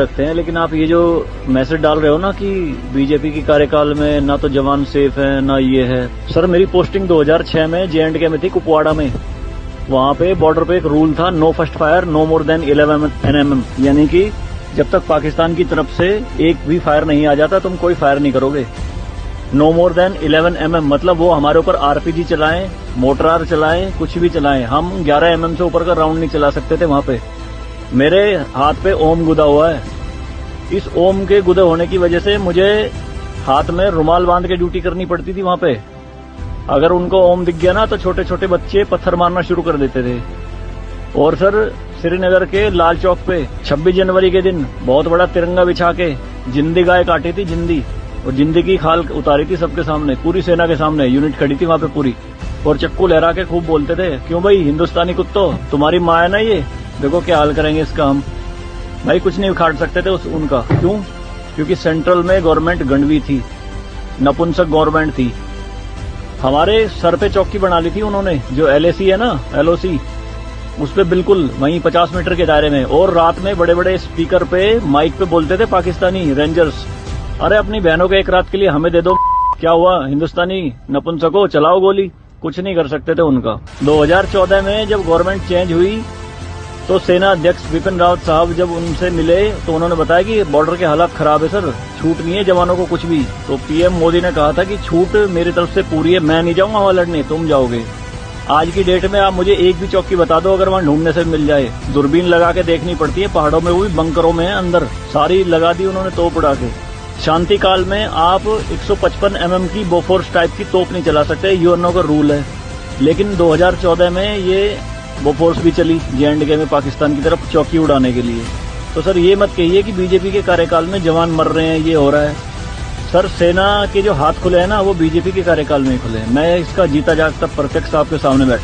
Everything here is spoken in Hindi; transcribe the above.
सकते हैं, लेकिन आप ये जो मैसेज डाल रहे हो ना कि बीजेपी की कार्यकाल में ना तो जवान सेफ है ना ये है। सर मेरी पोस्टिंग 2006 में J&K में थी, कुपवाड़ा में। वहां पे बॉर्डर पे एक रूल था, no first fire no more than 11 NM, यानी कि जब तक पाकिस्तान की तरफ से एक भी फायर नहीं आ जाता तुम कोई फायर नहीं करोगे। नो मोर देन 11 mm मतलब वो हमारे ऊपर RPG चलाएं, मोटरार चलाएं, कुछ भी चलाएं, हम 11 mm से ऊपर का राउंड नहीं चला सकते थे वहां पे। मेरे हाथ पे ओम गुदा हुआ है। इस ओम के गुदे होने की वजह से मुझे हाथ में रुमाल बांध के ड्यूटी करनी पड़ती थी वहां पे। अगर उनको ओम दिख गया ना तो छोटे छोटे बच्चे पत्थर मारना शुरू कर देते थे। और सर श्रीनगर के लाल चौक पे 26 जनवरी के दिन बहुत बड़ा तिरंगा बिछा के जिंदी गाय काटी थी, जिंदी, और जिंदी की खाल उतारी थी सबके सामने, पूरी सेना के सामने। यूनिट खड़ी थी वहां पे पूरी, और चक्कू लहरा के खूब बोलते थे, क्यों भाई हिंदुस्तानी कुत्तो, तुम्हारी माँ है ना ये, देखो क्या हाल करेंगे इसका हम। भाई कुछ नहीं उखाड़ सकते थे उनका। क्यों? क्योंकि सेंट्रल में गवर्नमेंट गंडवी थी, नपुंसक गवर्नमेंट थी। हमारे सर पे चौकी बना ली थी उन्होंने, जो LAC है ना, LOC, उस पे बिल्कुल वहीं 50 मीटर के दायरे में। और रात में बड़े बड़े स्पीकर पे माइक पे बोलते थे पाकिस्तानी रेंजर्स, अरे अपनी बहनों को एक रात के लिए हमें दे दो, क्या हुआ हिंदुस्तानी नपुंसको, चलाओ गोली। कुछ नहीं कर सकते थे उनका। 2014 में जब गवर्नमेंट चेंज हुई तो सेना अध्यक्ष बिपिन रावत साहब जब उनसे मिले तो उन्होंने बताया कि बॉर्डर के हालात खराब है सर, छूट नहीं है जवानों को कुछ भी। तो PM मोदी ने कहा था कि छूट मेरी तरफ से पूरी है, मैं नहीं जाऊंगा वहां लड़ने, तुम जाओगे। आज की डेट में आप मुझे एक भी चौकी बता दो अगर वहां ढूंढने से मिल जाए। दूरबीन लगा के देखनी पड़ती है पहाड़ों में, वो भी बंकरों में अंदर, सारी लगा दी उन्होंने तोप उड़ा के। शांति काल में आप 155 mm की बोफोर्स टाइप की तोप नहीं चला सकते, यूएनओ का रूल है। लेकिन 2014 में ये बोफोर्स भी चली J&K में पाकिस्तान की तरफ चौकी उड़ाने के लिए। तो सर ये मत कहिए कि बीजेपी के कार्यकाल में जवान मर रहे हैं, ये हो रहा है। सर सेना के जो हाथ खुले हैं ना वो बीजेपी के कार्यकाल में ही खुले हैं। मैं इसका जीता जागता प्रत्यक्ष आपके सामने बैठा